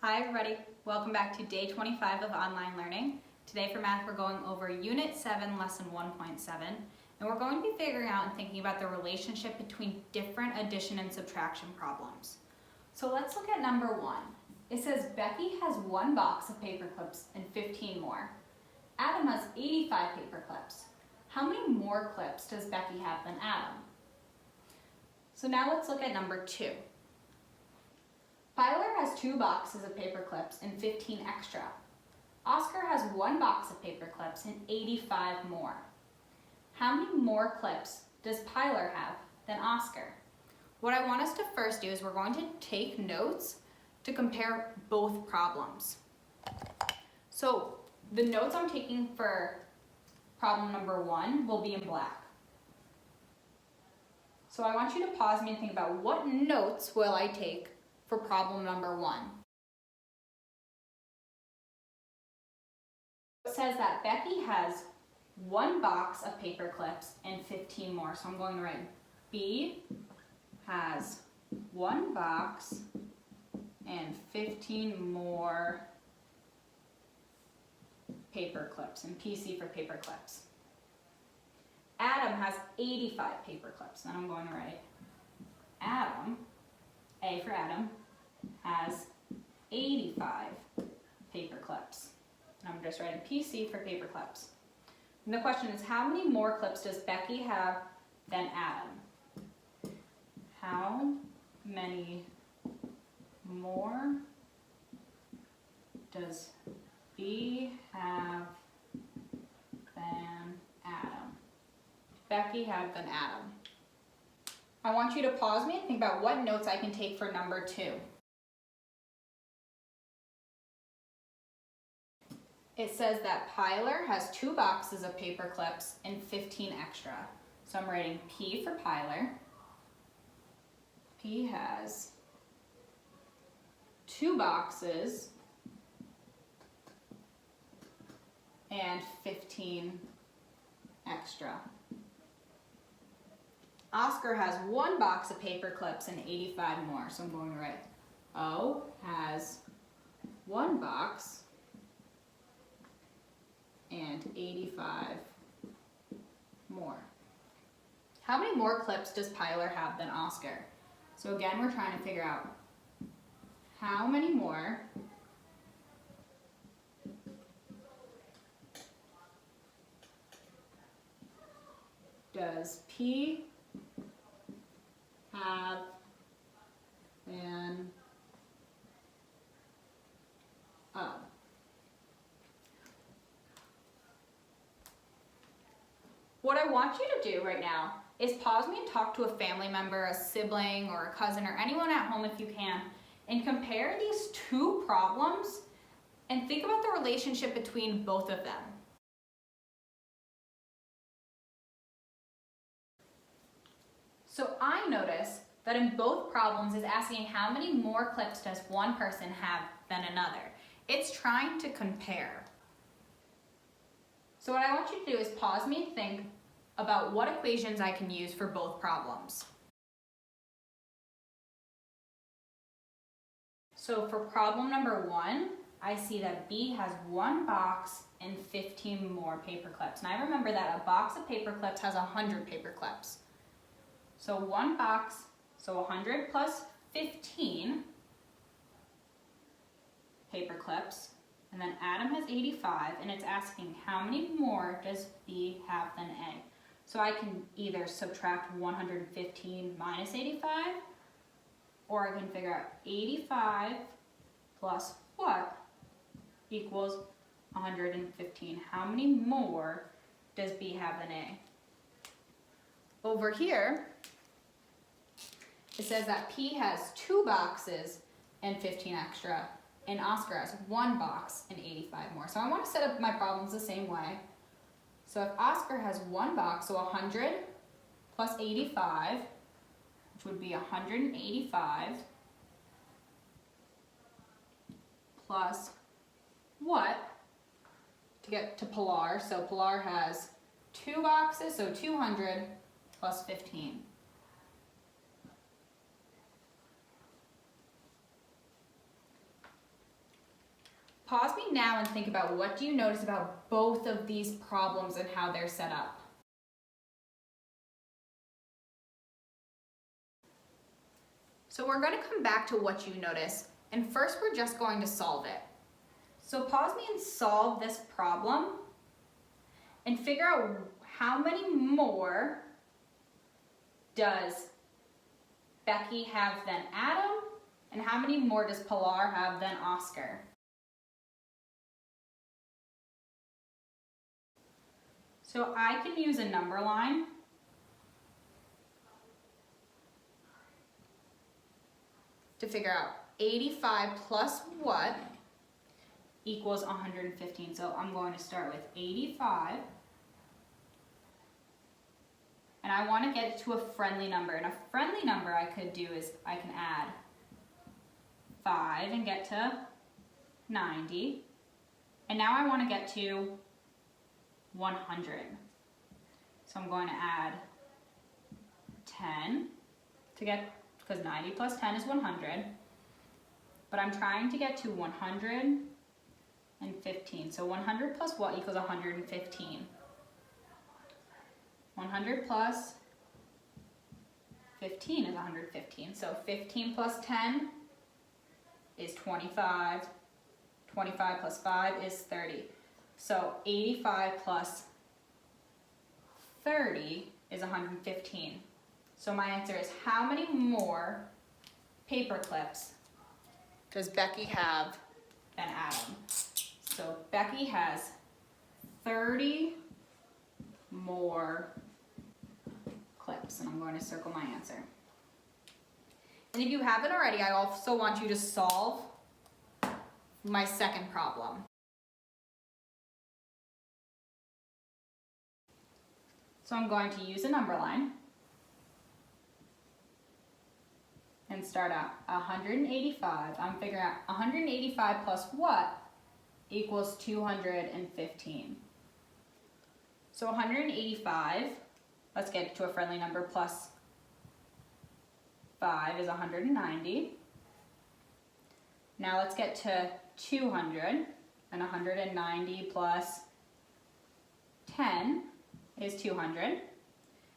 Hi everybody, welcome back to day 25 of online learning. Today for math we're going over Unit 7, Lesson 1.7, and we're going to be figuring out and thinking about the relationship between different addition and subtraction problems. So let's look at number 1. It says Becky has 1 box of paper clips and 15 more. Adam has 85 paper clips. How many more clips does Becky have than Adam? So now let's look at number 2. Tyler has 2 boxes of paper clips and 15 extra. Oscar has 1 box of paper clips and 85 more. How many more clips does Tyler have than Oscar? What I want us to first do is we're going to take notes to compare both problems. So the notes I'm taking for problem number 1 will be in black. So I want you to pause me and think about what notes will I take for problem number 1. It says that Becky has 1 box of paper clips and 15 more. So I'm going to write B has 1 box and 15 more paper clips, and PC for paper clips. Adam has 85 paper clips. Then I'm going to write Adam, A for Adam, has 85 paper clips. And I'm just writing PC for paper clips. And the question is, how many more clips does Becky have than Adam? How many more does B have than Adam? Becky have than Adam. I want you to pause me and think about what notes I can take for number 2. It says that Tyler has 2 boxes of paper clips and 15 extra. So I'm writing P for Tyler. P has 2 boxes and 15 extra. Oscar has 1 box of paper clips and 85 more. So I'm going to write O has 1 box and 85 more. How many more clips does Tyler have than Oscar? So again, we're trying to figure out how many more does P have than O? What I want you to do right now is pause me and talk to a family member, a sibling, or a cousin, or anyone at home if you can, and compare these 2 problems and think about the relationship between both of them. So I notice that in both problems is asking how many more clips does one person have than another. It's trying to compare. So what I want you to do is pause me and think about what equations I can use for both problems. So for problem number 1, I see that B has 1 box and 15 more paper clips. And I remember that a box of paper clips has 100 paper clips. So 1 box, so 100 plus 15 paper clips. And then Adam has 85, and it's asking how many more does B have than A? So I can either subtract 115 minus 85, or I can figure out 85 plus what equals 115. How many more does B have than A? Over here, it says that P has 2 boxes and 15 extra, and Oscar has 1 box and 85 more. So I want to set up my problems the same way. So if Oscar has 1 box, so 100 plus 85, which would be 185, plus what to get to Pilar? So Pilar has 2 boxes, so 200 plus 15. Pause me now and think about what do you notice about both of these problems and how they're set up. So we're going to come back to what you notice, and first we're just going to solve it. So pause me and solve this problem and figure out how many more does Becky have than Adam, and how many more does Pilar have than Oscar? So I can use a number line to figure out 85 plus what equals 115. So I'm going to start with 85, and I want to get it to a friendly number. And a friendly number I could do is I can add 5 and get to 90. And now I want to get to 100. So I'm going to add 10 to get, because 90 plus 10 is 100. But I'm trying to get to 115. So 100 plus what equals 115? 100 plus 15 is 115. So 15 plus 10 is 25. 25 plus 5 is 30. So 85 plus 30 is 115. So my answer is, how many more paper clips does Becky have than Adam? So Becky has 30 more clips, and I'm going to circle my answer. And if you haven't already, I also want you to solve my second problem. So I'm going to use a number line and start at 185. I'm figuring out 185 plus what equals 215. So 185, let's get to a friendly number, plus 5 is 190. Now let's get to 200, and 190 plus 10 is 200.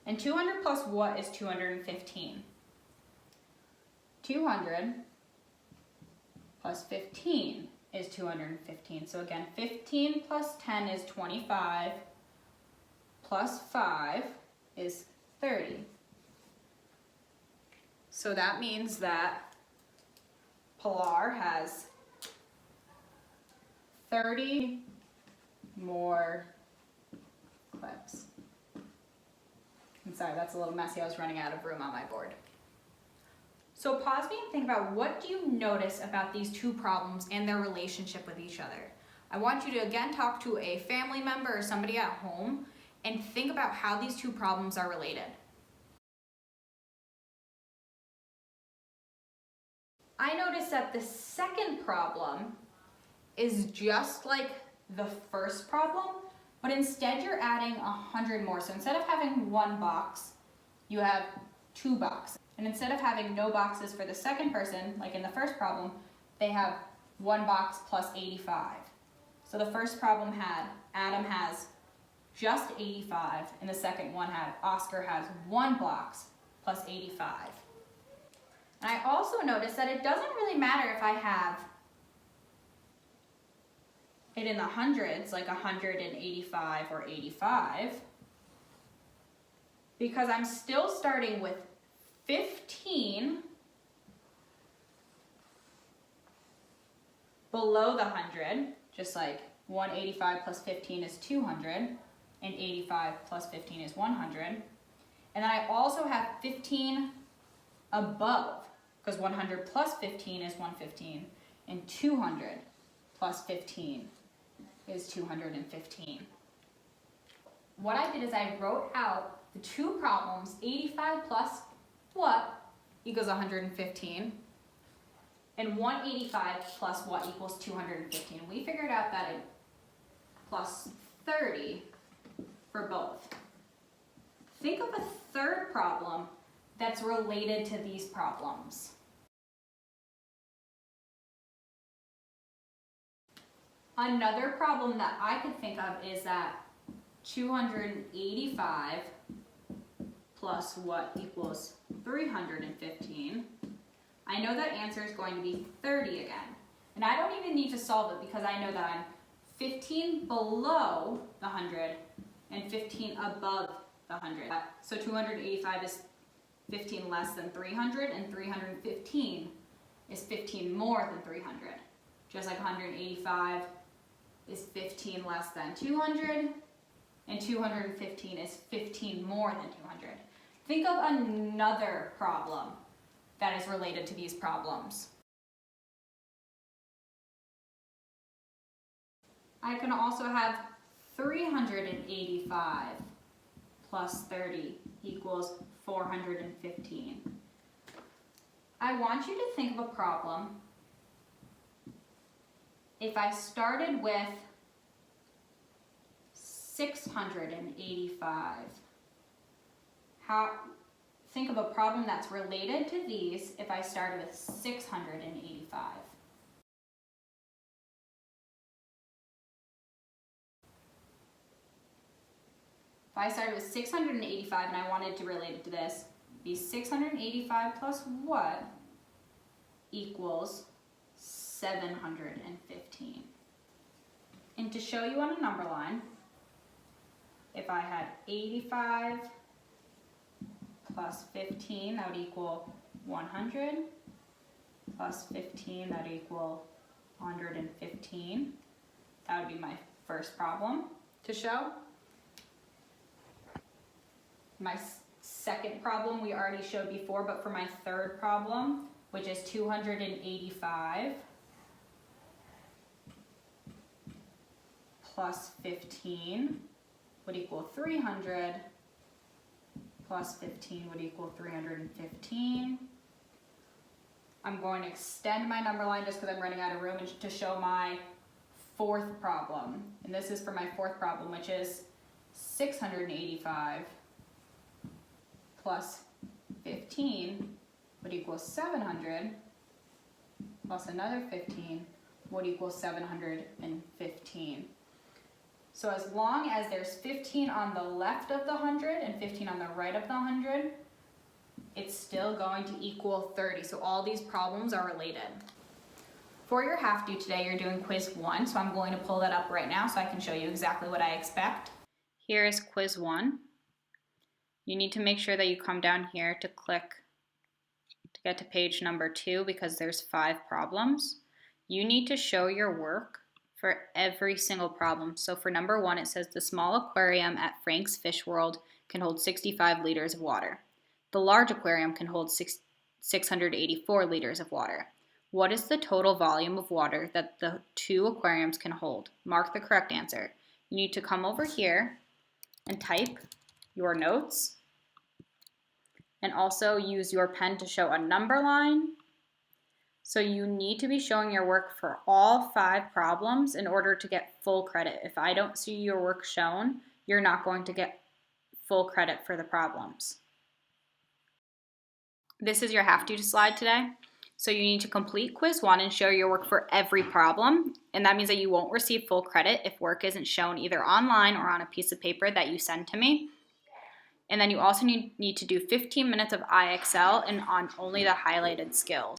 And 200 plus what is 215? 200 plus 15 is 215. So again, 15 plus 10 is 25, plus 5 is 30. So that means that Pilar has 30 more clips. I'm sorry, that's a little messy. I was running out of room on my board. So pause me and think about, what do you notice about these two problems and their relationship with each other? I want you to again talk to a family member or somebody at home and think about how these two problems are related. I noticed that the second problem is just like the first problem, but instead you're adding 100 more. So instead of having one box, you have 2 boxes. And instead of having no boxes for the second person, like in the first problem, they have 1 box plus 85. So the first problem had, Adam has just 85, and the second one had, Oscar has 1 box plus 85. And I also noticed that it doesn't really matter if I have it in the hundreds, like 185 or 85, because I'm still starting with 15 below the 100, just like 185 plus 15 is 200, and 85 plus 15 is 100. And then I also have 15 above, because 100 plus 15 is 115, and 200 plus 15 is 215. What I did is I wrote out the two problems, 85 plus what equals 115, and 185 plus what equals 215. We figured out that it plus 30 for both. Think of a third problem that's related to these problems. Another problem that I could think of is that 285 plus what equals 315. I know that answer is going to be 30 again. And I don't even need to solve it because I know that I'm 15 below the 100 and 15 above the 100. So 285 is 15 less than 300, and 315 is 15 more than 300. Just like 185 is 15 less than 200, and 215 is 15 more than 200. Think of another problem that is related to these problems. I can also have 385 plus 30 equals 415. I want you to think of a problem. If I started with 685, think of a problem that's related to these if I started with 685. If I started with 685 and I wanted to relate it to this, be 685 plus what equals 715. And to show you on a number line, if I had 85 plus 15, that would equal 100, plus 15, that would equal 115. That would be my first problem to show. My second problem we already showed before, but for my third problem, which is 285 plus 15 would equal 300, plus 15 would equal 315. I'm going to extend my number line just because I'm running out of room to show my fourth problem. And this is for my fourth problem, which is 685 plus 15 would equal 700, plus another 15 would equal 715. So as long as there's 15 on the left of the 100 and 15 on the right of the 100, it's still going to equal 30. So all these problems are related. For your have-to today, you're doing quiz 1, so I'm going to pull that up right now so I can show you exactly what I expect. Here is quiz 1. You need to make sure that you come down here to click to get to page number 2 because there's 5 problems. You need to show your work for every single problem. So for number 1, it says the small aquarium at Frank's Fish World can hold 65 liters of water. The large aquarium can hold 684 liters of water. What is the total volume of water that the 2 aquariums can hold? Mark the correct answer. You need to come over here and type your notes, and also use your pen to show a number line. So you need to be showing your work for all 5 problems in order to get full credit. If I don't see your work shown, you're not going to get full credit for the problems. This is your have-to slide today. So you need to complete quiz 1 and show your work for every problem. And that means that you won't receive full credit if work isn't shown either online or on a piece of paper that you send to me. And then you also need to do 15 minutes of IXL and on only the highlighted skills.